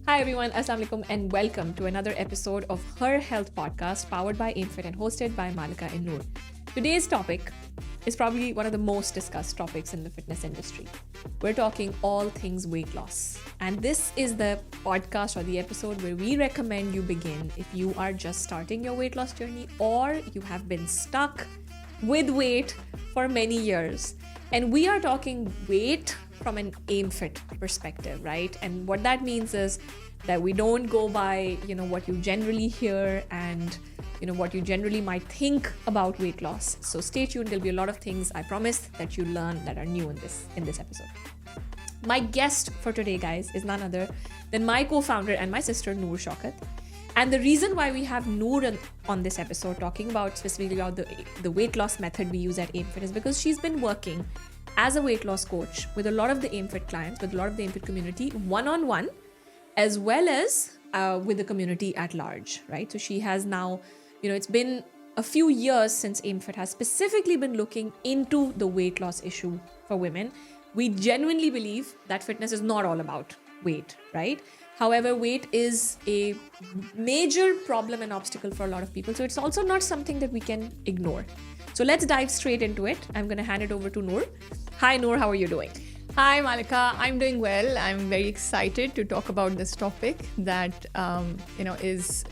Hi everyone, Assalamu alaikum and welcome to another episode of Her Health Podcast powered by AimFit and hosted by Malika and Noor. Today's topic is probably one of the most discussed topics in the fitness industry. We're talking all things weight loss. And this is the podcast or the episode where we recommend you begin if you are just starting your weight loss journey or you have been stuck with weight for many years. And we are talking weight from an AimFit perspective, right? And what that means is that we don't go by, what you generally hear and, what you generally might think about weight loss. So stay tuned. There'll be a lot of things, I promise, that you learn that are new in this episode. My guest for today, guys, is none other than my co-founder and my sister, Noor Shaukat. And the reason why we have Noor on this episode talking about specifically about the weight loss method we use at AimFit is because she's been working as a weight loss coach with a lot of the AimFit clients, with a lot of the AimFit community, one-on-one, as well as with the community at large, right? So she has now, it's been a few years since AimFit has specifically been looking into the weight loss issue for women. We genuinely believe that fitness is not all about weight, right? However, weight is a major problem and obstacle for a lot of people. So it's also not something that we can ignore. So let's dive straight into it. I'm going to hand it over to Noor. Hi, Noor. How are you doing? Hi, Malika. I'm doing well. I'm very excited to talk about this topic that is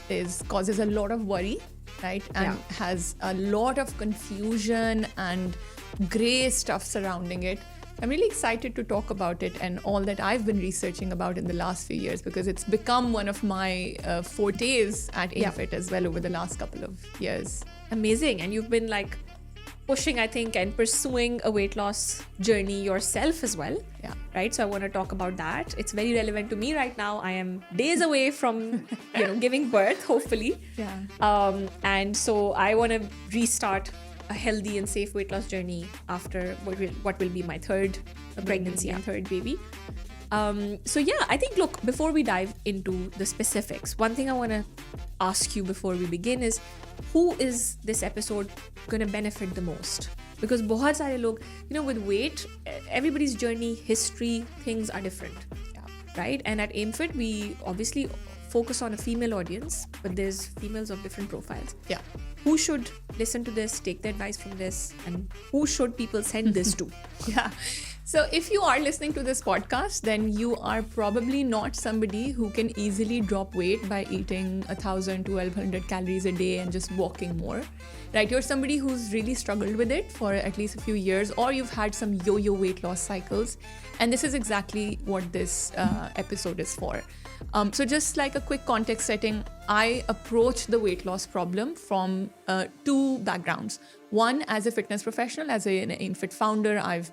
causes a lot of worry, right? And has a lot of confusion and gray stuff surrounding it. I'm really excited to talk about it and all that I've been researching about in the last few years because it's become one of my fortes at AimFit as well over the last couple of years. Amazing. And you've been pushing, I think, and pursuing a weight loss journey yourself as well. Yeah. Right. So I want to talk about that. It's very relevant to me right now. I am days away from, giving birth, hopefully. Yeah. And so I want to restart a healthy and safe weight loss journey after what will be my third pregnancy and third baby. I think, look, before we dive into the specifics, one thing I want to ask you before we begin is, who is this episode going to benefit the most? Because बहुत सारे लोग, with weight, everybody's journey, history, things are different, right? And at AimFit, we obviously focus on a female audience, but there's females of different profiles. Yeah. Who should listen to this, take the advice from this, and who should people send this to? Yeah. So if you are listening to this podcast, then you are probably not somebody who can easily drop weight by eating 1,000 to 1,200 calories a day and just walking more, right? You're somebody who's really struggled with it for at least a few years, or you've had some yo-yo weight loss cycles. And this is exactly what this episode is for. So just like a quick context setting, I approach the weight loss problem from two backgrounds. One, as a fitness professional, as an AimFit founder, I've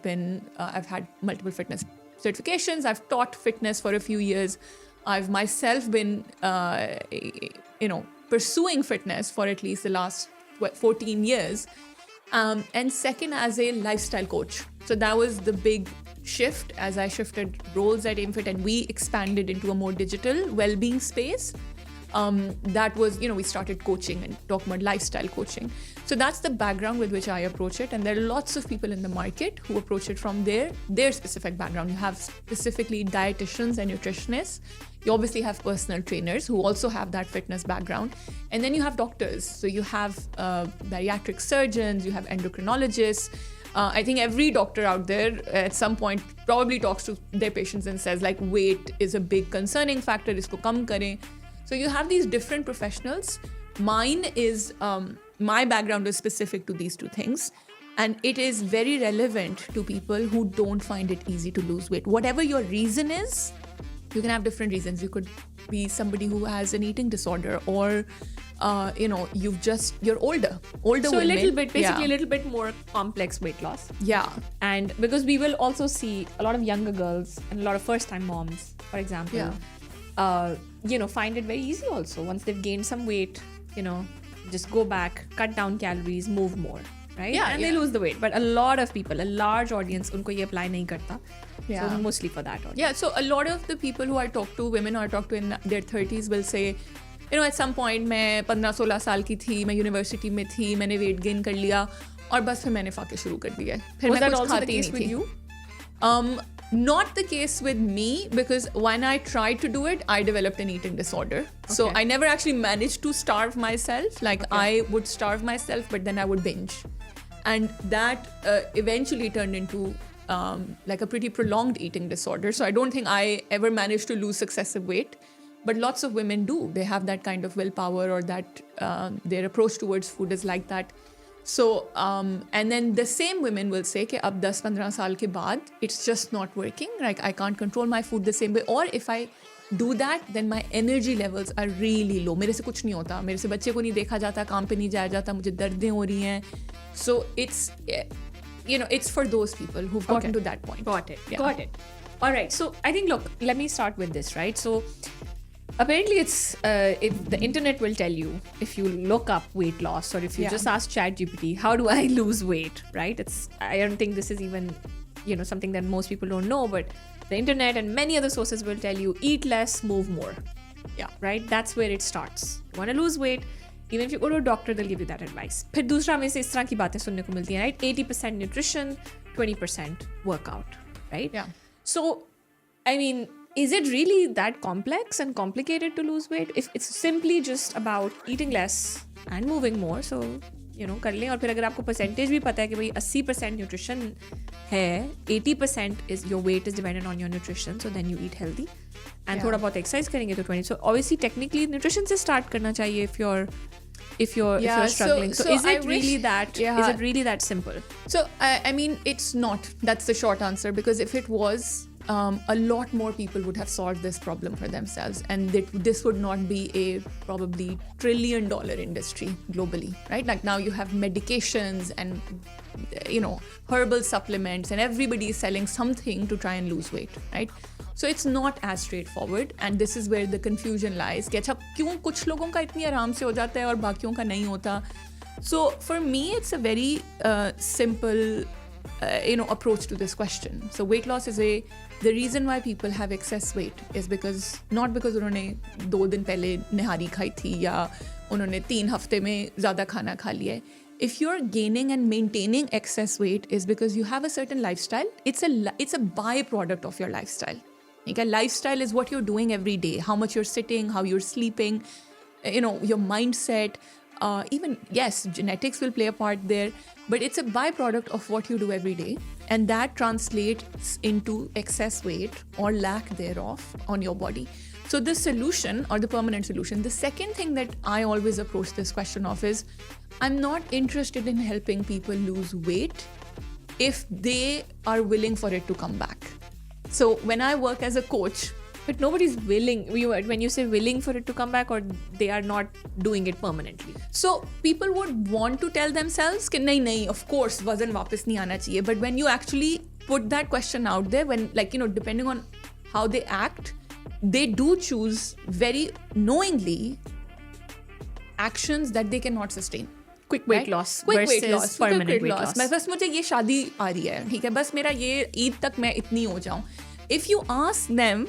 had multiple fitness certifications. I've taught fitness for a few years. I've myself been, pursuing fitness for at least the last 14 years. And second, as a lifestyle coach. So that was the big shift as I shifted roles at AimFit and we expanded into a more digital well-being space. That was, we started coaching and talking about lifestyle coaching. So that's the background with which I approach it. And there are lots of people in the market who approach it from their specific background. You have specifically dietitians and nutritionists. You obviously have personal trainers who also have that fitness background. And then you have doctors. So you have bariatric surgeons, you have endocrinologists. I think every doctor out there at some point probably talks to their patients and says weight is a big concerning factor, isko kam kare. So you have these different professionals. Mine is, my background is specific to these two things. And it is very relevant to people who don't find it easy to lose weight. Whatever your reason is, you can have different reasons. You could be somebody who has an eating disorder or, you're older so women. A little bit, basically a little bit more complex weight loss. Yeah. And because we will also see a lot of younger girls and a lot of first-time moms, for example, find it very easy also. Once they've gained some weight, just go back, cut down calories, move more, right? And they lose the weight. But a lot of people, a large audience, unko ye apply nahi karta. So mostly for that audience. Yeah, so a lot of the people who I talk to, women who I talk to in their 30s will say, at some point मैं 15-16 साल की थी, मैं university में थी, मैंने weight gain कर लिया और बस फिर मैंने फाके शुरू कर दिए. फिर Was मैं that कुछ also the खाती ही case नहीं with थी. you? Not the case with me, because when I tried to do it, I developed an eating disorder. So Okay. I never actually managed to starve myself. Like I would starve myself, but then I would binge. And that eventually turned into like a pretty prolonged eating disorder. So I don't think I ever managed to lose excessive weight. But lots of women do. They have that kind of willpower, or that their approach towards food is like that. So, and then the same women will say कि अब 10-15 साल के बाद it's just not working. Like I can't control my food the same way. Or if I do that, then my energy levels are really low. मेरे से कुछ नहीं होता. मेरे से बच्चे को नहीं देखा जाता, काम पे नहीं जाया जाता, मुझे दर्दें हो रही हैं. So it's, you know, it's for those people who've gotten to that point. Got it. Yeah. Got it. All right. So I think, look, let me start with this, right? So apparently it's the internet will tell you if you look up weight loss, or if you just ask ChatGPT, how do I lose weight, right? I don't think this is even, you know, something that most people don't know, but the internet and many other sources will tell you eat less, move more. Yeah. Right? That's where it starts. You want to lose weight, even if you go to a doctor, they'll give you that advice. फिर दूसरा में से इस तरह की बातें सुनने को मिलती हैं, right? 80% nutrition, 20% workout, right? Yeah. So, I mean, is it really that complex and complicated to lose weight? If it's simply just about eating less and moving more, so, you know, कर लें. और फिर अगर आपको percentage भी पता है कि भाई 80% nutrition है, 80% is your weight is dependent on your nutrition, so then you eat healthy. And थोड़ा बहुत exercise करेंगे तो 20. So obviously, technically, nutrition से start करना चाहिए if you're struggling. So is it really that? Is it really that simple? So I mean, it's not. That's the short answer, because if it was, a lot more people would have solved this problem for themselves, and this would not be a probably $1 trillion industry globally, right? Like now you have medications and, you know, herbal supplements, and everybody is selling something to try and lose weight, right? So it's not as straightforward, and this is where the confusion lies. कि अच्छा क्यों कुछ लोगों का इतनी आराम से हो जाता है और बाकियों का नहीं होता? So for me, it's a very simple, approach to this question. So weight loss is the reason why people have excess weight is because not because उन्होंने 2 दिन पहले निहारी खाई थी या उन्होंने 3 हफ्ते में ज़्यादा खाना खा लिया है. If you're gaining and maintaining excess weight is because you have a certain lifestyle. It's a byproduct of your lifestyle. Okay? Lifestyle is what you're doing every day, how much you're sitting, how you're sleeping, your mindset. Even, yes, genetics will play a part there, but it's a byproduct of what you do every day, and that translates into excess weight or lack thereof on your body. So the solution, or the permanent solution, the second thing that I always approach this question of is, I'm not interested in helping people lose weight if they are willing for it to come back. So when I work as a coach, but nobody's willing. When you say willing for it to come back, or they are not doing it permanently. So people would want to tell themselves कि नहीं, of course, वजन वापस नहीं आना चाहिए. But when you actually put that question out there, when, depending on how they act, they do choose very knowingly actions that they cannot sustain. Quick weight loss versus permanent weight loss. बस मुझे ये शादी आ रही है, ठीक है, बस मेरा ये ईद तक मैं इतनी हो जाऊं. If you ask them,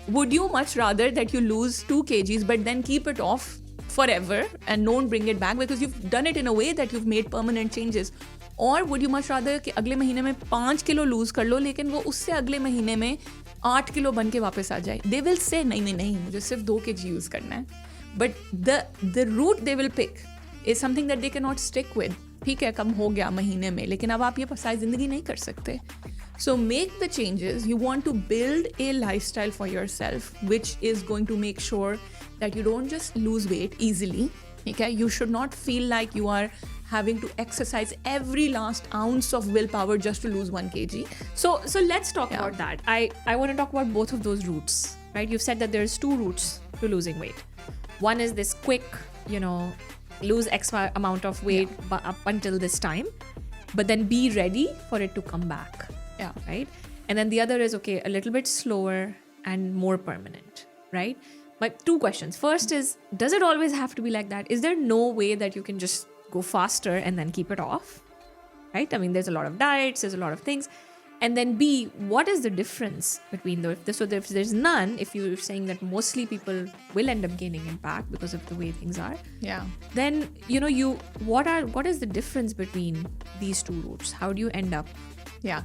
would you much rather that you lose 2 kgs but then keep it off forever and don't bring it back because you've done it in a way that you've made permanent changes? Or would you much rather कि अगले महीने में 5 kilo lose कर लो, लेकिन वो उससे अगले महीने में 8 किलो बन के वापस आ जाए? They will say नहीं, मुझे सिर्फ 2 kg use करना है. But the route they will pick is something that they cannot stick with. ठीक है, कम हो गया महीने में, लेकिन अब आप ये सारी जिंदगी नहीं कर सकते. So make the changes. You want to build a lifestyle for yourself, which is going to make sure that you don't just lose weight easily. Okay? You should not feel like you are having to exercise every last ounce of willpower just to lose 1 kg. So let's talk about that. I want to talk about both of those routes, right? You've said that there's 2 routes to losing weight. One is this quick, lose X amount of weight up until this time, but then be ready for it to come back. Yeah. Right? And then the other is, okay, a little bit slower and more permanent, right? My 2 questions. First is, does it always have to be like that? Is there no way that you can just go faster and then keep it off? Right? I mean, there's a lot of diets, there's a lot of things. And then B, what is the difference between those? So if there's none, if you're saying that mostly people will end up gaining it back because of the way things are, Yeah. then what is the difference between these two routes? How do you end up? Yeah.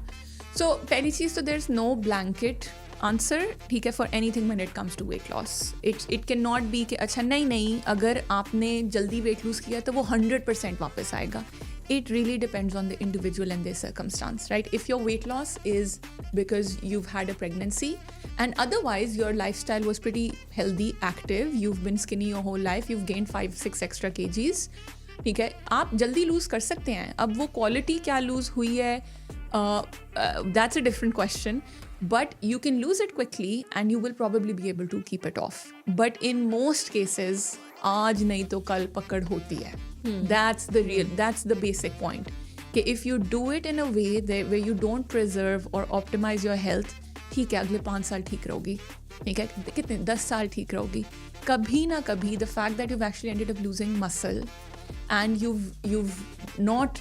So पहली चीज़ तो there's no blanket answer, ठीक है, for anything when it comes to weight loss. It cannot be कि अच्छा नहीं अगर आपने जल्दी weight lose किया तो वो 100% वापस आएगा. It really depends on the individual and their circumstance, right? If your weight loss is because you've had a pregnancy and otherwise your lifestyle was pretty healthy, active, you've been skinny your whole life, you've gained 5-6 extra kgs, ठीक है, आप जल्दी loose कर सकते हैं. अब वो quality क्या लूज़ हुई है, that's a different question, but you can lose it quickly and you will probably be able to keep it off. But in most cases, आज नहीं तो कल पकड़ होती है. That's the basic point. कि if you do it in a way where you don't preserve or optimize your health, ठीक है, अगले 5 साल ठीक रहोगी, ठीक है, कितने 10 साल ठीक रहोगी, कभी ना कभी the fact that you've actually ended up losing muscle and you've not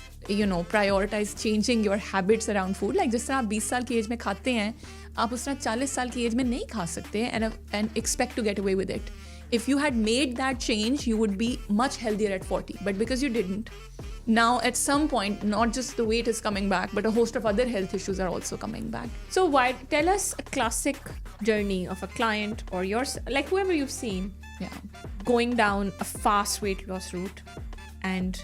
prioritized changing your habits around food, like जिस तरह आप 20 साल की एज में खाते हैं, आप उस तरह 40 साल की एज में नहीं खा सकते and expect to get away with it. If you had made that change, you would be much healthier at 40. But because you didn't, now at some point, not just the weight is coming back, but a host of other health issues are also coming back. So tell us a classic journey of a client or yours, like whoever you've seen, going down a fast weight loss route and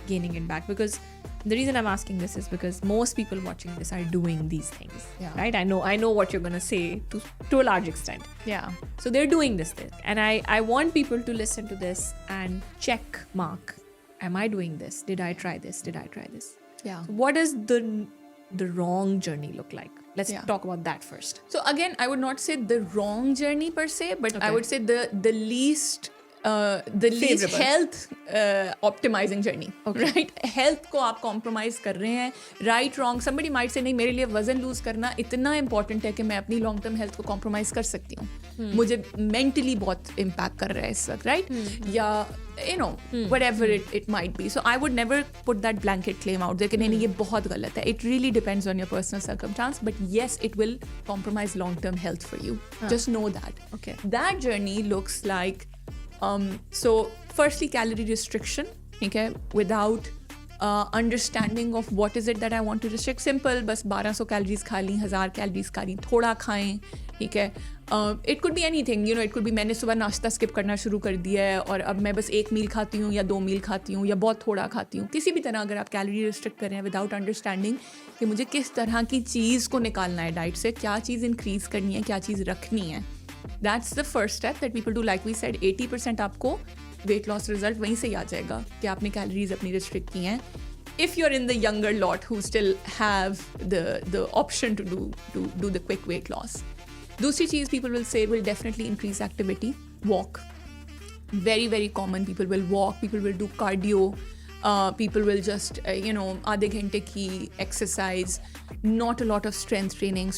gaining it back. Because the reason I'm asking this is because most people watching this are doing these things, right? I know what you're gonna say to a large extent. Yeah. So they're doing this thing, and I want people to listen to this and check mark. Am I doing this? Did I try this? Did I try this? Yeah. So what does the wrong journey look like? Let's talk about that first. So again, I would not say the wrong journey per se, but I would say the least least health optimizing journey, right? Health को आप compromise कर रहे हैं, right wrong. Somebody might say नहीं, मेरे लिए वजन lose करना इतना important है कि मैं अपनी long term health को compromise कर सकती हूँ. मुझे mentally बहुत impact कर रहा है इस वक्त, right? या whatever it might be. So I would never put that blanket claim out there कि नहीं ये बहुत गलत है. It really depends on your personal circumstance, but yes, it will compromise long term health for you. Just know that. Okay. That journey looks like so firstly calorie restriction, okay, without understanding of what is it that I want to restrict. Simple, बस 1200 calories खा ली, 1000 calories खा ली, थोड़ा खाएं, ठीक है. It could be anything, it could be मैंने सुबह नाश्ता skip करना शुरू कर दिया है और अब मैं बस 1 मील खाती हूँ या 2 मील खाती हूँ या बहुत थोड़ा खाती हूँ. किसी भी तरह अगर आप कैलोरी रिस्ट्रिक्ट कर रहे हैं without understanding कि मुझे किस तरह की चीज़ को निकालना है डाइट से, क्या चीज़ इंक्रीज करनी है, क्या चीज़ रखनी है. That's the first step that people do. Like we said, 80% आपको weight loss result वहीं से ही आ जाएगा कि आपने calories अपनी restrict की हैं. If you're in the younger lot who still have the option to do the quick weight loss. दूसरी चीज़ people will say will definitely increase activity. Walk. Very, very common. People will walk. People will do cardio. People will just आधे घंटे की exercise. Not a lot of strength training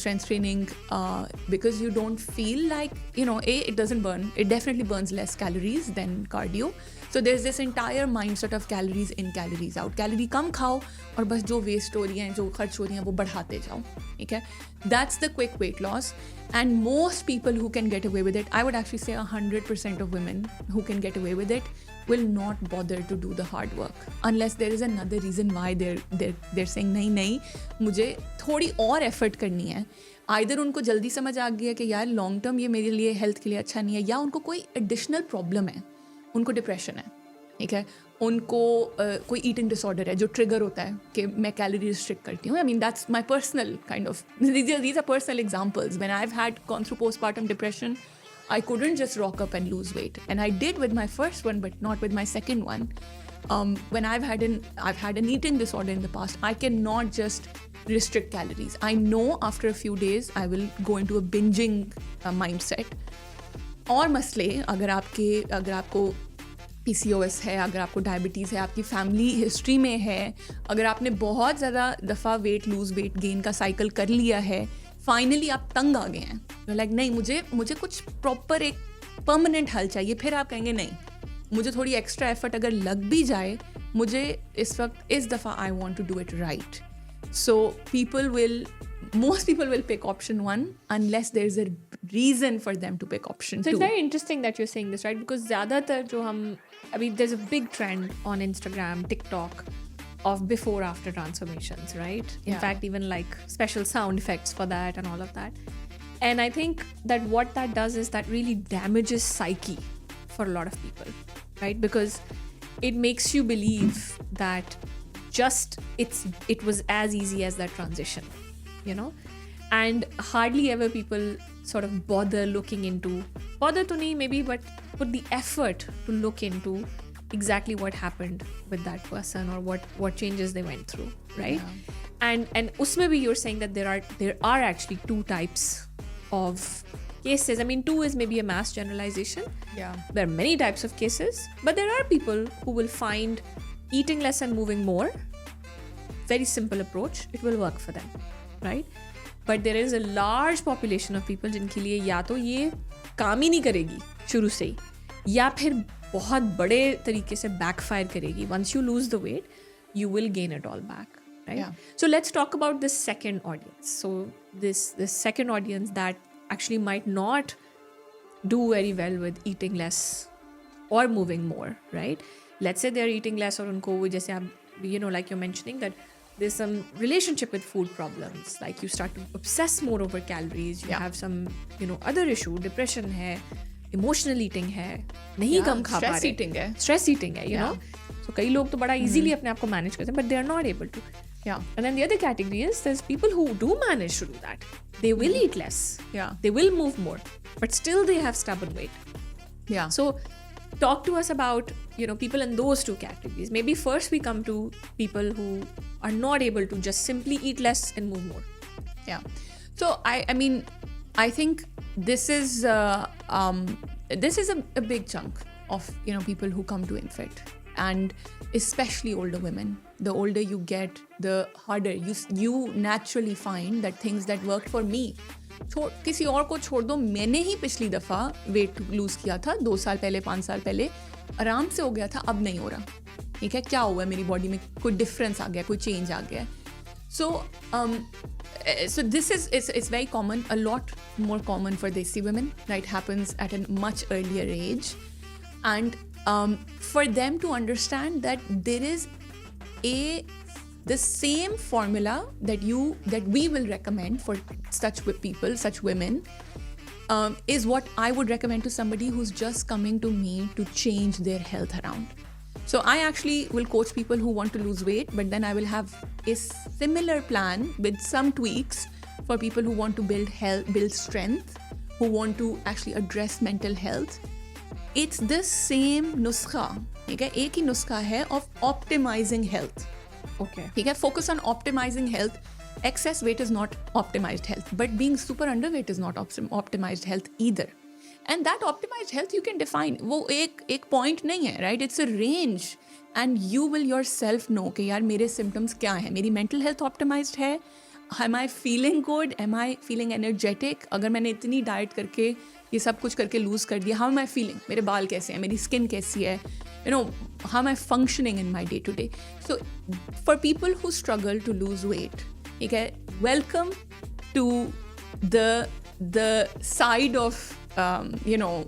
because you don't feel like it doesn't burn. It definitely burns less calories than cardio. So there's this entire mindset of calories in, calories out. Calorie कम खाओ और बस जो waste हो रही हैं, जो खर्च हो रही हैं वो बढ़ाते जाओ, ठीक है. That's the quick weight loss. And most people who can get away with it, I would actually say 100% of women who can get away with it will not bother to do the hard work unless there is another reason why they're saying नहीं मुझे थोड़ी और effort करनी है. Either उनको जल्दी समझ आ गया कि यार long term ये मेरे लिए health के लिए अच्छा नहीं है, या उनको कोई additional problem है, उनको डिप्रेशन है, ठीक है, उनको कोई ईटिंग डिसऑर्डर है जो ट्रिगर होता है कि मैं कैलोरी रिस्ट्रिक्ट करती हूँ. I mean that's my personal kind of these are personal examples. When I've had gone through postpartum depression, I couldn't just rock up and lose weight, and I did with my first one but not with my second one. When I've had an eating disorder in the past, I cannot just restrict calories. I know after a few days I will go into a binging mindset. और मसले अगर आपको PCOS है, अगर आपको diabetes है, आपकी family history में है, अगर आपने बहुत ज़्यादा दफ़ा वेट लूज़ वेट गेन का साइकिल कर लिया है, फाइनली आप तंग आ गए हैं, लाइक नहीं मुझे कुछ प्रॉपर एक परमानेंट हल चाहिए, फिर आप कहेंगे नहीं मुझे थोड़ी एक्स्ट्रा एफर्ट अगर लग भी जाए, मुझे इस वक्त इस दफ़ा I want to do it right. So people will most people will pick option 1 unless there's a reason for them to pick option 2. So it's very interesting that you're saying this, right? Because ज़्यादातर जो हम अभी there's a big trend on Instagram, TikTok of before after transformations, right? In Yeah. fact, even like special sound effects for that and all of that. And I think that what that does is that really damages psyche for a lot of people, right? Because it makes you believe that just it was as easy as that transition, you know? And hardly ever people sort of bother to nahi maybe, but put the effort to look into exactly what happened with that person or what changes they went through, right? Yeah. And usme bhi you're saying that there are actually 2 types of cases. I mean, 2 is maybe a mass generalization. Yeah. There are many types of cases, but there are people who will find eating less and moving more, very simple approach, it will work for them, right? But there is a large population of people जिनके लिए या तो ये काम ही नहीं करेगी शुरू से ही, या फिर बहुत बड़े तरीके से backfire करेगी. Once you lose the weight, you will gain it all back, right? Yeah. So let's talk about the second audience. So this second audience that actually might not do very well with eating less or moving more, right? Let's say they're eating less और उनको वो जैसे आप, you know, like you're mentioning that there's some relationship with food problems, like you start to obsess more over calories, you have some, you know, other issue, depression है, emotional eating है, नहीं कम खा पा रहे, stress eating है. stress eating है, you know. So कई लोग तो बड़ा easily अपने आप को manage करते हैं, but they're not able to. Yeah. And then the other category is there's people who do manage to do that. They will eat less. Yeah. They will move more, but still they have stubborn weight. Yeah. So talk to us about, you know, people in those 2 categories. Maybe first we come to people who are not able to just simply eat less and move more. Yeah. So I mean, I think this is a big chunk of, you know, people who come to InFit, and especially older women. The older you get, the harder you naturally find that things that worked for me, किसी और को छोड़ दो, मैंने ही पिछली दफ़ा weight lose किया था 2 साल पहले, 5 साल पहले, आराम से हो गया था, अब नहीं हो रहा. ठीक है, क्या हुआ मेरी बॉडी में, कोई डिफरेंस आ गया, कोई चेंज आ गया. So this is it's very common, a lot more common for Desi women, right? Happens at a much earlier age, and for them to understand that there is the same formula that we will recommend for such people, such women, is what I would recommend to somebody who's just coming to me to change their health around. So I actually will coach people who want to lose weight, but then I will have a similar plan with some tweaks for people who want to build strength, who want to actually address mental health. It's the same nuskha, ठीक है, एक ही नुस्खा है of optimizing health. Okay. ठीक है, focus on optimizing health. Excess weight is not optimized health, but being super underweight is not optimized health either. And that optimized health you can define. वो एक point नहीं है, right? It's a range, and you will yourself know कि यार मेरे symptoms क्या हैं. मेरी mental health optimized है. Am I feeling good? Am I feeling energetic? अगर मैंने इतनी diet करके ये सब कुछ करके lose कर दिया, how am I feeling? मेरे बाल कैसे हैं? मेरी skin कैसी है? You know, how am I functioning in my day to day? So for people who struggle to lose weight, okay, welcome to the side of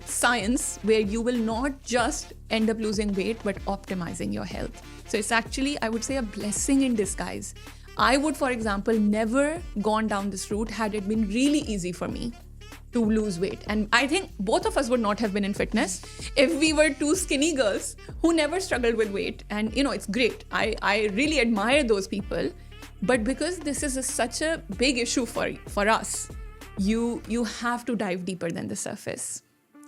science where you will not just end up losing weight but optimizing your health. So it's actually, I would say, a blessing in disguise. I would, for example, never gone down this route had it been really easy for me to lose weight. And I think both of us would not have been in fitness if we were 2 skinny girls who never struggled with weight. And, you know, it's great. I really admire those people. But because this is such a big issue for us, you have to dive deeper than the surface.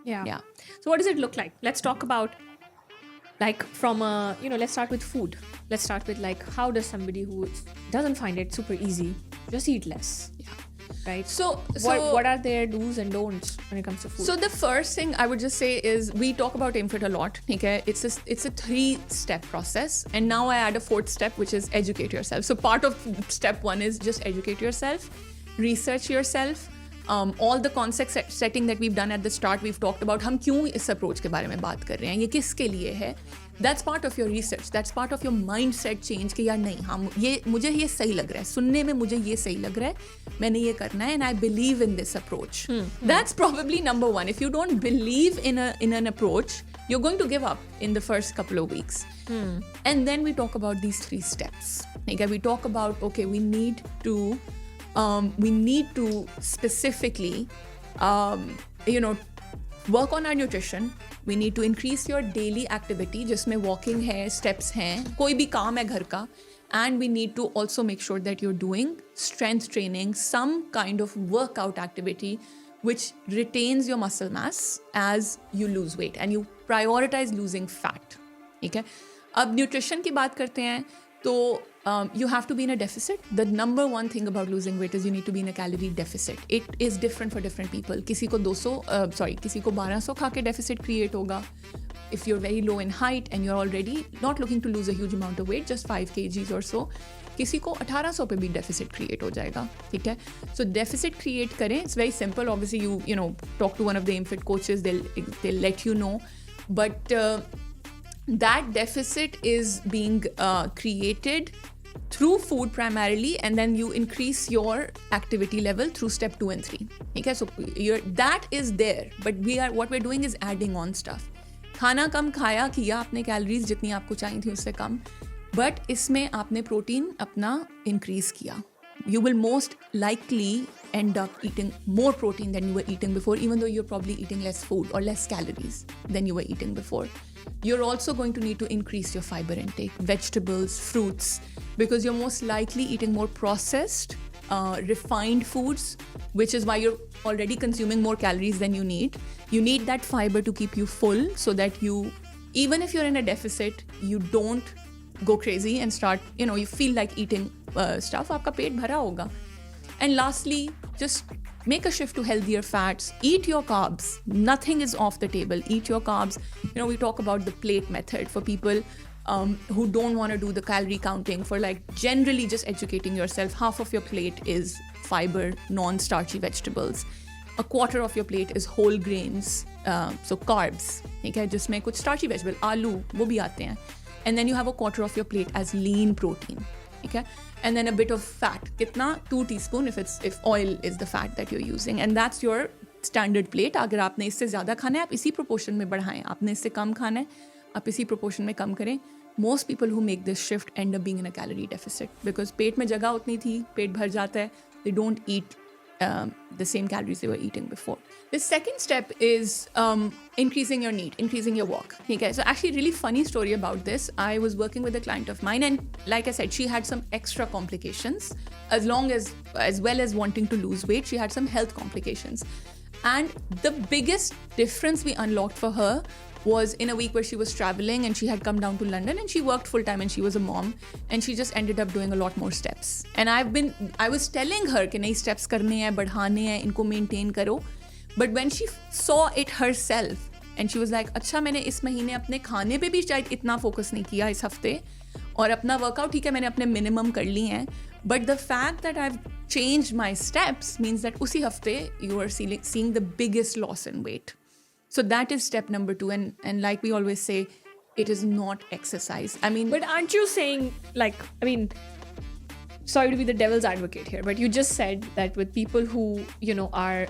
Yeah. So what does it look like? Let's talk about, like, from let's start with food. Let's start with, like, how does somebody who doesn't find it super easy just eat less? Yeah. Right. So what are their do's and don'ts when it comes to food? So the first thing I would just say is we talk about InFit a lot. Okay, it's a 3-step process, and now I add a 4th step, which is educate yourself. So part of step 1 is just educate yourself, research yourself. All the concept setting that we've done at the start, we've talked about हम क्यों इस approach के बारे में बात कर रहे हैं, ये किसके लिए है, That's part of your research. That's part of your mindset change कि यार नहीं, हाँ ये मुझे ये सही लग रहा है, सुनने में मुझे ये सही लग रहा है, मैंने ये करना है, and I believe in this approach. That's probably number one. If you don't believe in an approach, you're going to give up in the first couple of weeks. And then we talk about these 3 steps. Okay, we talk about, okay, we need to specifically work on our nutrition. We need to increase your daily activity, जिसमें walking है, steps हैं, कोई भी काम है घर का. And we need to also make sure that you're doing strength training, some kind of workout activity which retains your muscle mass as you lose weight, and you prioritize losing fat. ठीक है. अब nutrition की बात करते हैं तो you have to be in a deficit. The number one thing about losing weight is you need to be in a calorie deficit. It is different for different people. किसी को 1200 खा के deficit create होगा. If you're very low in height and you're already not looking to lose a huge amount of weight, just 5 kgs or so, किसी को 1800 पे भी deficit create हो जाएगा. ठीक है. So deficit create करें. It's very simple. Obviously you know talk to one of the InFit coaches. They'll let you know. But that deficit is being created through food primarily, and then you increase your activity level through step 2 and 3. Okay, so that is there, but what we're doing is adding on stuff. खाना कम खाया, किया आपने calories जितनी आपको चाहिए थी उससे कम, but इसमें आपने प्रोटीन अपना इंक्रीज किया. You will most likely end up eating more protein than you were eating before, even though you're probably eating less food or less calories than you were eating before. You're also going to need to increase your fiber intake, vegetables, fruits, because you're most likely eating more processed, refined foods, which is why you're already consuming more calories than you need. You need that fiber to keep you full so that you, even if you're in a deficit, you don't go crazy and start, you feel like eating stuff. आपका पेट भरा होगा. And lastly, just make a shift to healthier fats. Eat your carbs. Nothing is off the table. Eat your carbs. We talk about the plate method for people who don't want to do the calorie counting, for like generally just educating yourself. Half of your plate is fiber, non-starchy vegetables. A quarter of your plate is whole grains, so carbs. ठीक है, जिसमें कुछ starchy vegetable, आलू, वो भी आते हैं. And then you have a quarter of your plate as lean protein. Okay? And then a bit of fat. Kitna? 2 teaspoons if oil is the fat that you're using. And that's your standard plate. अगर आपने इससे ज़्यादा खाना है, आप इसी proportion में बढ़ाएं. आपने इससे कम खाना है, आप इसी proportion में कम करें. Most people who make this shift end up being in a calorie deficit because पेट में जगह उतनी थी, पेट भर जाता है. They don't eat the same calories they were eating before. The second step is increasing your NEAT, increasing your walk. Okay, so actually really funny story about this. I was working with a client of mine, and like I said, she had some extra complications. As well as wanting to lose weight, she had some health complications. And the biggest difference we unlocked for her was in a week where she was traveling and she had come down to London and she worked full time and she was a mom and she just ended up doing a lot more steps. And I was telling her कि नहीं steps करने हैं, बढ़ाने हैं, इनको maintain करो. But when she saw it herself and she was like, अच्छा मैंने इस महीने अपने खाने पे भी शायद इतना focus नहीं किया इस हफ्ते, और अपना workout ठीक है मैंने अपने minimum कर ली हैं, but the fact that I've changed my steps means that उसी हफ्ते you are seeing the biggest loss in weight. So that is step number 2, and like we always say, it is not exercise. I mean, but aren't you saying, like, I mean, sorry to be the devil's advocate here, but you just said that with people who are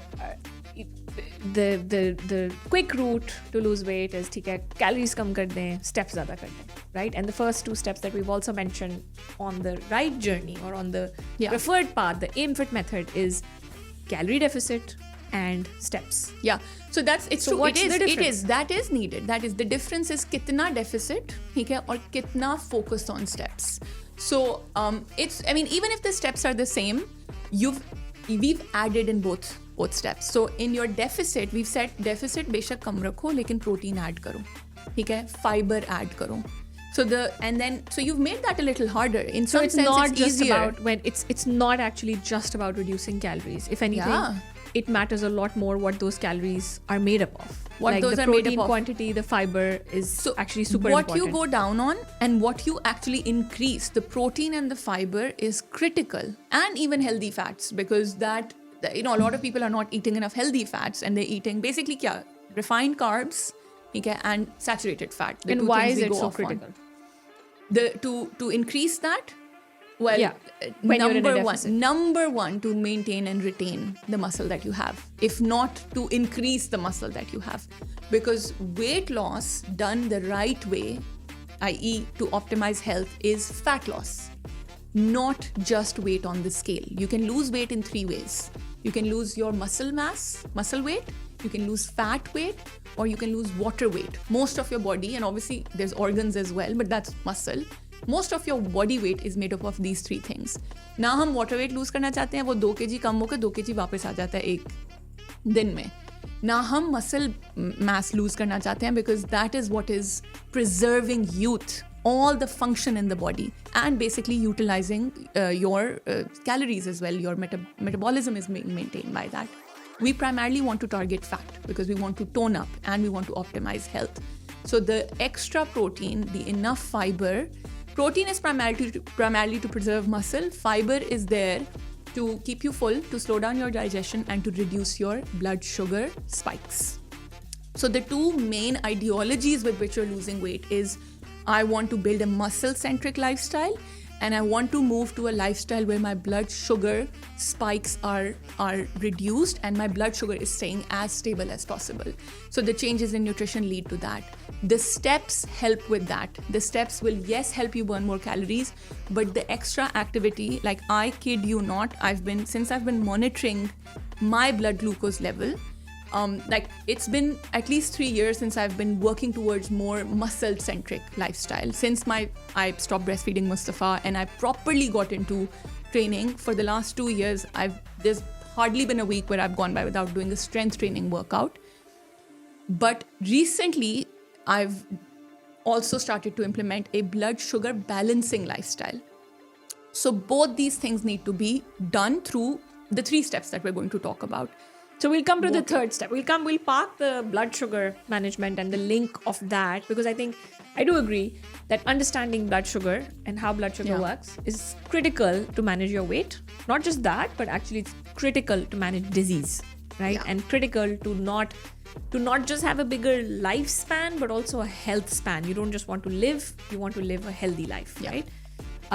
the quick route to lose weight is ठीक है calories कम कर दें, steps ज़्यादा कर दें, right? And the first 2 steps that we've also mentioned on the right journey or on the preferred path, the AIMFIT method, is calorie deficit and steps. Yeah, so that's it's so true. What's the difference? It is that is needed. That is the difference is कितना deficit, ठीक है, और कितना focus on steps. So even if the steps are the same, we've added in both steps. So in your deficit, we've said deficit बेशक कम रखो लेकिन protein add करो, ठीक है, fiber add करो. So you've made that a little harder. In some sense, not it's just easier. about when it's not actually just about reducing calories. If anything, it matters a lot more what those calories are made up of. What like those the are made protein up of. quantity, the fiber is actually super what important. You go down on and what you actually increase, the protein and the fiber, is critical, and even healthy fats, because that a lot of people are not eating enough healthy fats and they're eating basically refined carbs, okay, and saturated fat. The And two why things is we it go so off on. critical? To increase that, well, Yeah, when you're in a deficit. number one, to maintain and retain the muscle that you have, if not to increase the muscle that you have. Because weight loss done the right way, i.e. to optimize health, is fat loss, not just weight on the scale. You can lose weight in 3 ways. You can lose your muscle mass, muscle weight, you can lose fat weight, or you can lose water weight. Most of your body, and obviously there's organs as well, but that's muscle. Most of your body weight is made up of these 3 things. ना हम water weight lose करना चाहते हैं, वो 2 kg कम होकर 2 kg वापस आ जाता है एक दिन में. ना हम muscle mass lose करना चाहते हैं, because that is what is preserving youth, all the function in the body, and basically utilizing your calories as well. Your metabolism is being maintained by that. We primarily want to target fat because we want to tone up and we want to optimize health. So the extra protein, the enough fiber, protein is primarily to preserve muscle. Fiber is there to keep you full, to slow down your digestion, and to reduce your blood sugar spikes. So the 2 main ideologies with which you're losing weight is, I want to build a muscle-centric lifestyle, and I want to move to a lifestyle where my blood sugar spikes are reduced and my blood sugar is staying as stable as possible. So the changes in nutrition lead to that. The steps help with that. The steps will, yes, help you burn more calories, but the extra activity, like, I kid you not, since I've been monitoring my blood glucose level, like, it's been at least 3 years since I've been working towards more muscle-centric lifestyle. Since I stopped breastfeeding Mustafa and I properly got into training, for the last 2 years, there's hardly been a week where I've gone by without doing a strength training workout. But recently, I've also started to implement a blood sugar balancing lifestyle. So both these things need to be done through the 3 steps that we're going to talk about. So we'll come to the third step. We'll park the blood sugar management and the link of that, because I think I do agree that understanding blood sugar and how blood sugar works is critical to manage your weight. Not just that, but actually it's critical to manage disease, right? Yeah. And critical to not just have a bigger lifespan, but also a health span. You don't just want to live, you want to live a healthy life, right?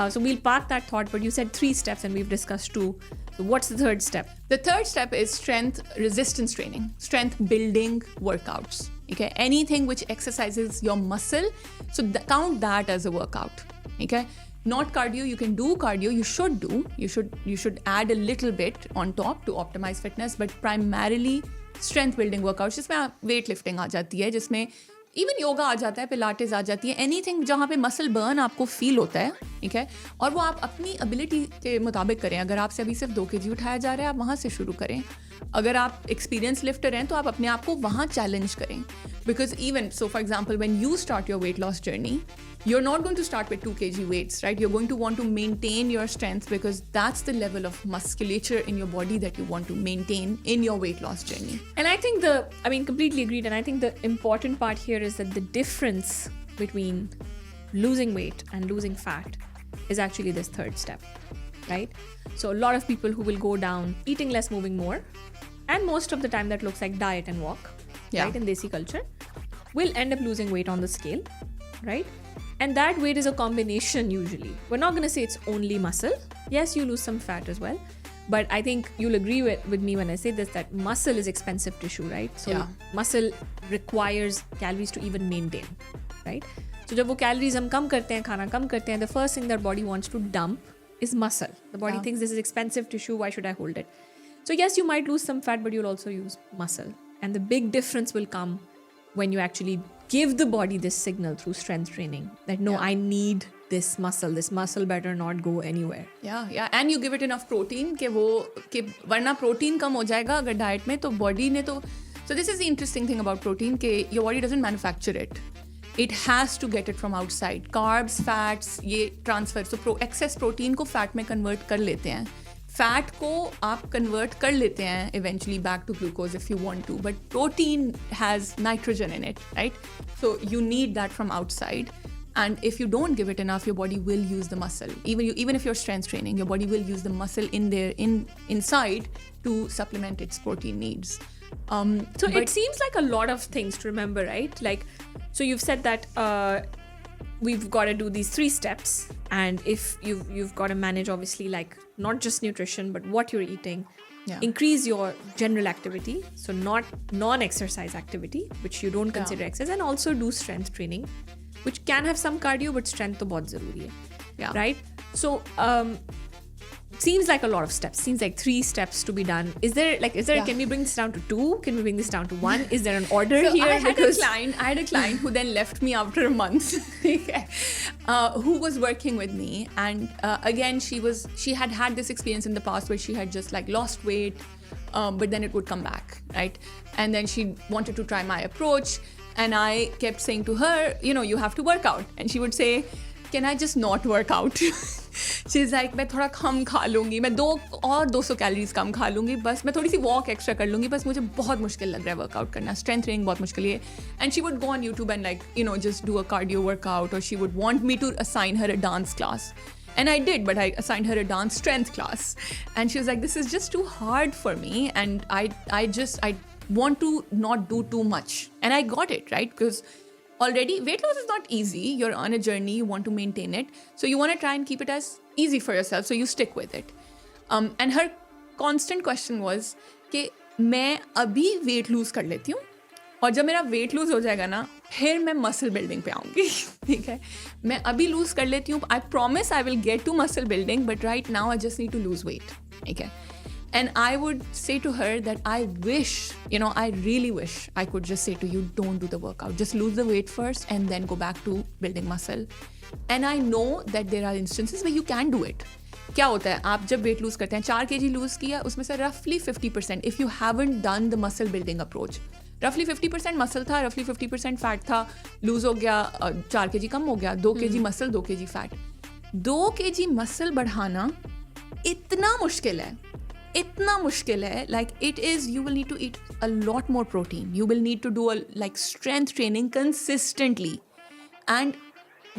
So we'll park that thought, but you said 3 steps and we've discussed 2. So what's the third step? The third step is strength resistance training, strength building workouts. Okay, anything which exercises your muscle, so count that as a workout. Okay, not cardio. You can do cardio. You should do. You should add a little bit on top to optimize fitness, but primarily strength building workouts. जिसमें weight lifting आ जाती है, जिसमें even yoga आ जाता है, Pilates आ जाती है, anything जहाँ पे मसल बर्न आपको फील होता है, ठीक है, और वो आप अपनी एबिलिटी के मुताबिक करें. अगर आपसे अभी सिर्फ 2 kg उठाया जा रहा है, आप वहाँ से शुरू करें. अगर आप एक्सपीरियंस लिफ्टर हैं तो आप अपने आप को वहाँ चैलेंज करें. Because even so for example when you start your weight loss journey, you're not going to start with 2 kg weights, right? You're going to want to maintain your strength because that's the level of musculature in your body that you want to maintain in your weight loss journey. And I think completely agreed. And I think the important part here is that the difference between losing weight and losing fat is actually this third step, right? So a lot of people who will go down eating less, moving more, and most of the time that looks like diet and walk, right? In Desi culture, will end up losing weight on the scale, right? And that weight is a combination usually. We're not going to say it's only muscle. Yes, you lose some fat as well. But I think you'll agree with me when I say this, that muscle is expensive tissue, right? So muscle requires calories to even maintain, right? So जब वो calories हम कम करते हैं, खाना कम करते हैं, the first thing that body wants to dump is muscle. The body thinks this is expensive tissue, why should I hold it? So yes, you might lose some fat, but you'll also use muscle. And the big difference will come when you actually give the body this signal through strength training that no, I need this muscle better not go anywhere. Yeah, and you give it enough protein कि वरना protein कम हो जाएगा अगर diet में, तो body ने तो. So this is the interesting thing about protein कि your body doesn't manufacture it. It has to get it from outside. Carbs, fats, ये transfer. So excess protein को fat में convert कर लेते हैं. Fat को आप convert कर लेते हैं eventually back to glucose if you want to. But protein has nitrogen in it, right? So you need that from outside. And if you don't give it enough, your body will use the muscle. Even if you're strength training, your body will use the muscle inside to supplement its protein needs. So it seems like a lot of things to remember, right? Like, so you've said that we've got to do these 3 steps, and if you've got to manage, obviously, like not just nutrition but what you're eating. Yeah. Increase your general activity, so not non-exercise activity, which you don't consider exercise, and also do strength training, which can have some cardio, but strength to bahut zaruri hai. Yeah. Right? So seems like a lot of steps. Seems like 3 steps to be done. Is there Yeah. Can we bring this down to 2? Can we bring this down to 1? Is there an order So here? I had a client who then left me after a month, who was working with me, and again she had this experience in the past where she had just like lost weight, but then it would come back, right? And then she wanted to try my approach, and I kept saying to her, you have to work out, and she would say, can I just not work out? She's like, मैं थोड़ा कम खा लूँगी, मैं 200 calories कम खा लूँगी, बस मैं थोड़ी सी वॉक एक्स्ट्रा कर लूँगी, बस मुझे बहुत मुश्किल लग रहा है वर्कआउट करना, स्ट्रेंथ ट्रेनिंग बहुत मुश्किल है. And she would go on YouTube and like just do a cardio workout, or she would want me to assign her a dance class. And I did, but I assigned her a dance strength class. And she was like, this is just too hard for me, and I want to not do too much. And I got it, right? Because already weight loss is not easy. You're on a journey, you want to maintain it, so you want to try and keep it as easy for yourself, so you stick with it. And her constant question was कि मैं अभी weight lose कर लेती हूँ, और जब मेरा weight lose हो जाएगा ना, फिर मैं muscle building पे आऊँगी. ठीक है, मैं अभी lose कर लेती हूँ, I promise I will get to muscle building, but right now I just need to lose weight. ठीक है. And I would say to her that I really wish I could just say to you, don't do the workout. Just lose the weight first and then go back to building muscle. And I know that there are instances where you can do it. क्या होता है, आप जब weight lose करते हैं, 4 kg loose किया, उसमें से रफली 50%, if you haven't done the muscle building approach, रफली 50% मसल था, रफली 50% फैट था, लूज हो गया, 4 kg कम हो गया, 2 kg muscle, 2 kg fat. 2 kg muscle बढ़ाना इतना मुश्किल है, like it is, you will need to eat a lot more protein, you will need to do like strength training consistently, and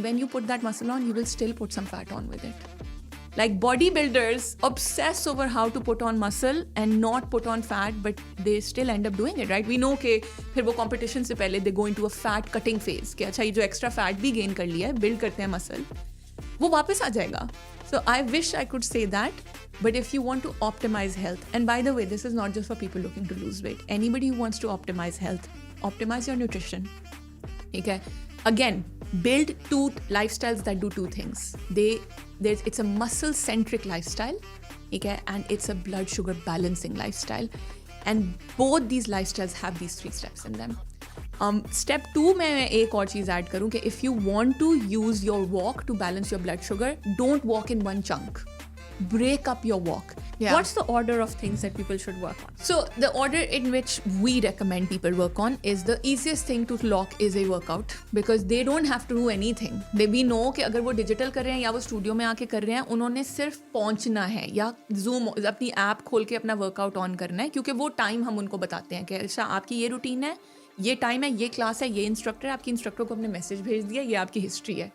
when you put that muscle on, you will still put some fat on with it. Like bodybuilders obsess over how to put on muscle and not put on fat, but they still end up doing it, right? We know कि फिर वो competition से पहले they go into a fat cutting phase, कि अच्छा ये जो extra fat भी gain कर लिया है, build करते हैं muscle, वो वापस आ जाएगा. So I wish I could say that, but if you want to optimize health, and by the way, this is not just for people looking to lose weight. Anybody who wants to optimize health, optimize your nutrition. Okay? Again, build 2 lifestyles that do 2 things. It's a muscle-centric lifestyle, okay, and it's a blood sugar balancing lifestyle. And both these lifestyles have these 3 steps in them. Step 2 में मैं एक और चीज़ add करूँ कि if you want to use your walk to balance your blood sugar, don't walk in one chunk. Break up your walk. Yeah. What's the order of things that people should work on? So the order in which we recommend people work on is the easiest thing to lock is a workout, because they don't have to do anything. We know कि अगर वो digital कर रहे हैं या वो studio में आके कर रहे हैं, उन्होंने सिर्फ पहुंचना है या जूम अपनी ऐप खोल के अपना वर्कआउट ऑन करना है, क्योंकि वो टाइम हम उनको बताते हैं कि अच्छा आपकी ये रूटीन है, ये टाइम है, ये क्लास है, ये इंस्ट्रक्टर है, आपकी इंस्ट्रक्टर को अपने मैसेज भेज दिया, ये आपकी हिस्ट्री है,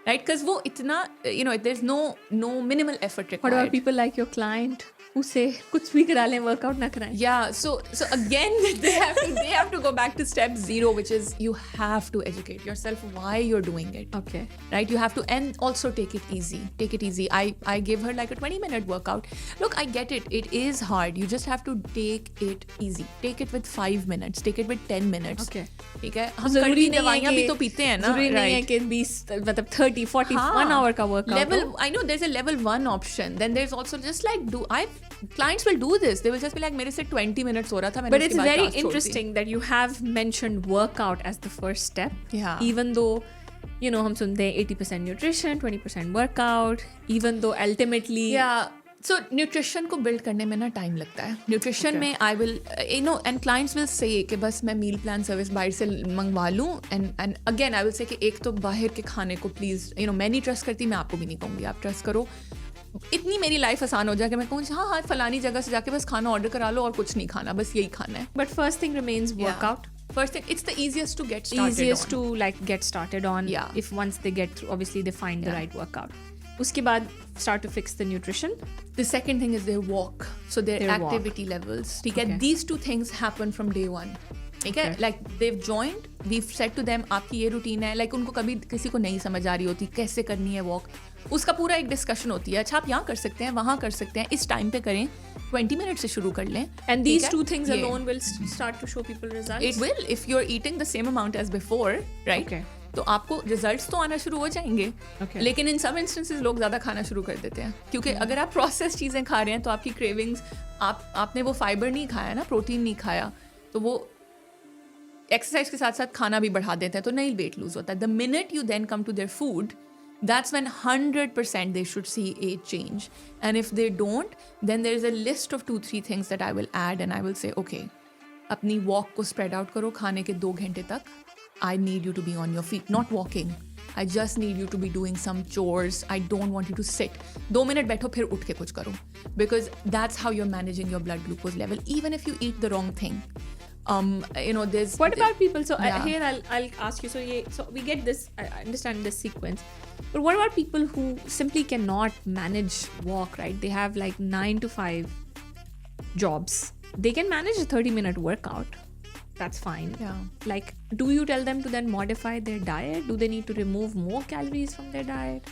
right? Because वो इतना, there's no minimal effort required. What about people like your client who say कुछ भी करा लें, workout ना कराएं? Yeah, so again they have to go back to step 0, which is you have to educate yourself why you're doing it. Okay. Right? You have to, and also take it easy. Take it easy. I gave her like a 20-minute workout. Look, I get it. It is hard. You just have to take it easy. Take it with 5 minutes. Take it with 10 minutes. Okay. ठीक है, हम कड़वी दवाइयाँ भी तो पीते हैं ना, जरूरी नहीं है कि 20 मतलब 30 40 1 hour का workout level. I know there's a level 1 option. Then there's also just like clients will do this. They will just be like, मेरे से 20 minutes हो रहा था, but it's very interesting that you have mentioned workout as the first step. Yeah. Even though हम सुनते हैं 80% nutrition, 20% workout, even though ultimately yeah. So nutrition को build करने में ना time लगता है. Nutrition में I will and clients will say कि बस मैं meal plan service बाहर से मंगवा लूँ, and again I will say कि एक तो बाहर के खाने को please मैं नहीं trust करती, मैं आपको भी नहीं कहूँगी आप trust करो. इतनी मेरी लाइफ आसान हो जाए कि मैं कहूँ फलानी जगह से जाके बस खाना ऑर्डर करा लो और कुछ नहीं खाना, बस यही खाना है. But first thing remains workout. First thing, it's the easiest to get started easiest on. to like get started on. Yeah. If once they get through, obviously they find the Yeah. right workout. उसके बाद start to fix the nutrition. The second thing is their walk, so their Their walk. activity levels. ठीक है, Okay. these two things happen from day one. ठीक है, Okay. like they've joined, we've said to them आपकी ये routine है, like उनको कभी किसी को नहीं समझ आ रही होती कैसे करनी है वॉक, उसका पूरा एक डिस्कशन होती है. अच्छा आप यहाँ कर सकते हैं, वहाँ कर सकते हैं, इस टाइम पे करें, 20 मिनट से शुरू कर लें. And ठीक these है? two things ये. alone will start to show people results. It will if you're eating the same amount as before, right? Okay. तो आपको रिजल्ट्स तो आना शुरू हो जाएंगे. Okay. लेकिन इन सब इंस्टेंसेस लोग ज़्यादा खाना शुरू कर देते हैं क्योंकि अगर आप प्रोसेस चीज़ें खा रहे हैं तो आपकी क्रेविंग्स, आपने वो फाइबर नहीं खाया ना, प्रोटीन नहीं खाया, तो वो एक्सरसाइज के साथ साथ खाना भी बढ़ा देते हैं, तो नहीं वेट लूज होता है. The minute you then come to their food, that's when 100% they should see a change. And if they don't, then there is a list of 2-3 things that I will add and I will say, okay, अपनी walk को spread out करो, खाने के 2 घंटे तक I need you to be on your feet, not walking. I just need you to be doing some chores. I don't want you to sit. 2 minute बैठो फिर उठ के कुछ करो. Because that's how you're managing your blood glucose level, even if you eat the wrong thing. There's... What about people? So Yeah. here I'll ask you. So we get this. I understand this sequence, but what about people who simply cannot manage walk? Right? They have like 9 to 5 jobs. They can manage a 30-minute workout. That's fine. Yeah. Like, do you tell them to then modify their diet? Do they need to remove more calories from their diet?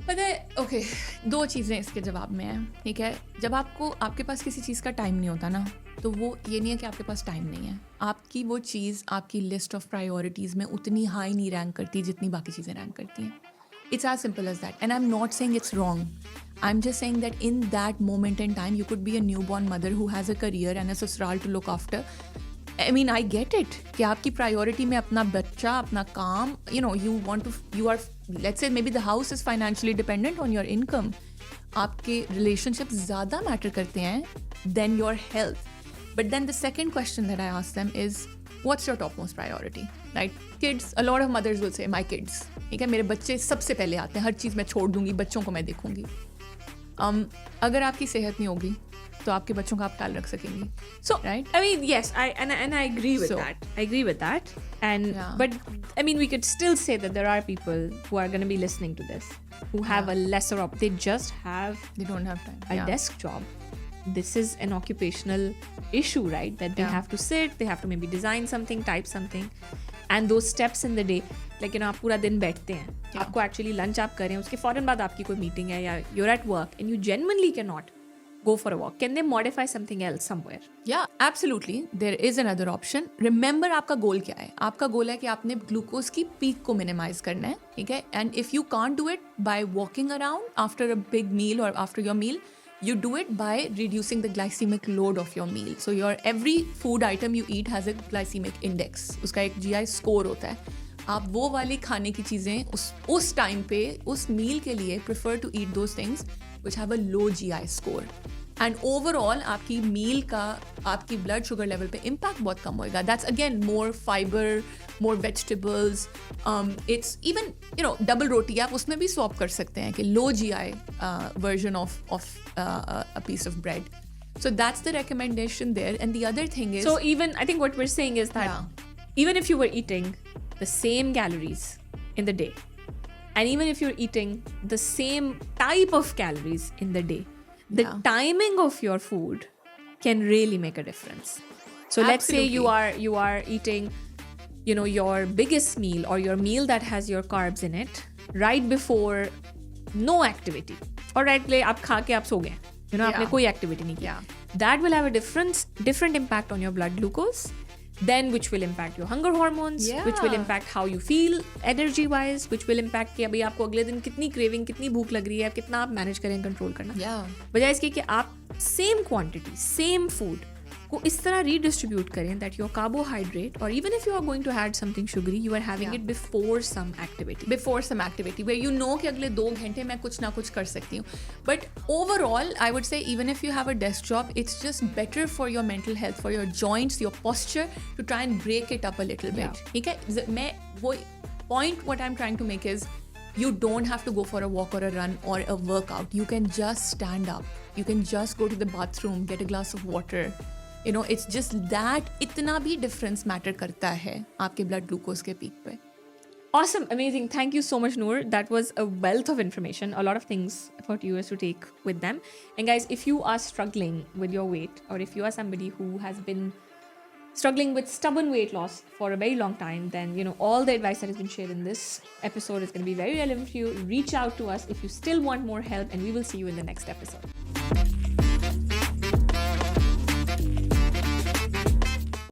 पता है, okay, 2 चीज़ें इसके जवाब में हैं. ठीक है, जब आपके पास किसी चीज़ का टाइम नहीं होता ना, तो वो ये नहीं है कि आपके पास टाइम नहीं है. आपकी वो चीज़ आपकी लिस्ट ऑफ प्रायोरिटीज़ में उतनी हाई नहीं रैंक करती जितनी बाकी चीज़ें रैंक करती हैं. It's as simple as that. And I'm not saying it's wrong. I'm just saying that in that moment in time, you could be a newborn mother who has a career and a ससुराल to look after. I mean, I get it. कि आपकी priority में अपना बच्चा, अपना काम, you are, let's say maybe the house is financially dependent on your income. आपके relationships ज़्यादा मैटर करते हैं than your health. But then the second question that I ask them is, what's your topmost priority? Right? Kids, a lot of mothers will say, my kids. ठीक है, मेरे बच्चे सबसे पहले आते हैं, हर चीज़ मैं छोड़ दूंगी, बच्चों को मैं देखूंगी. अगर आपकी सेहत नहीं होगी तो आपके बच्चों का आप ख्याल रख सकेंगी. So, right? I mean, yes, I agree with So- that. I agree with that. And Yeah. but I mean, we could still say that there are people who are going to be listening to this who have a lesser they just have They don't have time. a Yeah. desk job. This is an occupational issue, right? That they Yeah. have to sit, they have to maybe design something, type something, and those steps in the day, like आप पूरा दिन बैठते हैं, आपको actually lunch आप करें, उसके फौरन बाद आपकी कोई meeting है या you're at work and you genuinely cannot go for a walk. Can they modify something else somewhere? Yeah, absolutely. There is another option. Remember आपका गोल क्या है? आपका गोल है कि आपने ग्लूकोज की पीक को मिनिमाइज करना है, ठीक है? And if you can't do it by walking around after a big meal or after your meal, you do it by reducing the glycemic load of your meal. So your every food item you eat has a glycemic index. उसका एक GI score होता है. आप वो वाली खाने की चीज़ें उस टाइम पे उस मील के लिए prefer to eat those things which have a low GI score. And overall आपकी मील का आपकी ब्लड शुगर लेवल पे इम्पैक्ट बहुत कम होएगा. That's again more fiber, more vegetables. It's even double रोटी आप उसमें भी स्वैप कर सकते हैं कि low GI version of a piece of bread. So that's the recommendation there. And the other thing is, So even I think what we're saying is that Yeah. even if you were eating the same calories in the day, and even if you're eating the same type of calories in the day, the Yeah. timing of your food can really make a difference. So let's say you are eating your biggest meal or your meal that has your carbs in it right before no activity, or right play आप खा के आप सो गए, आपने कोई activity नहीं किया. That will have a different impact on your blood glucose, then which will impact your hunger hormones, which will Yeah. impact how you feel energy wise, which will impact कि अभी आपको अगले दिन कितनी craving, कितनी भूख लग रही है, कितना आप manage करें control करना. बजाय इसके कि आप same quantity, same food को इस तरह redistribute करें that your carbohydrate, or even if you are going to add something sugary, you are having it before some activity. Before some activity where कि अगले 2 घंटे मैं कुछ ना कुछ कर सकती हूँ. But overall, I would say even if you have a desk job, it's just better for your mental health, for your joints, your posture, to try and break it up a little bit. ठीक है? मैं वो point what I'm trying to make is, you don't have to go for a walk or a run or a workout. You can just stand up. You can just go to the bathroom, get a glass of water, it's just that इतना भी difference matter करता है आपके blood glucose के peak पे. Awesome, amazing. Thank you so much, Noor. That was a wealth of information, a lot of things for viewers to take with them. And guys, if you are struggling with your weight, or if you are somebody who has been struggling with stubborn weight loss for a very long time, then all the advice that has been shared in this episode is going to be very relevant for you. Reach out to us if you still want more help, and we will see you in the next episode.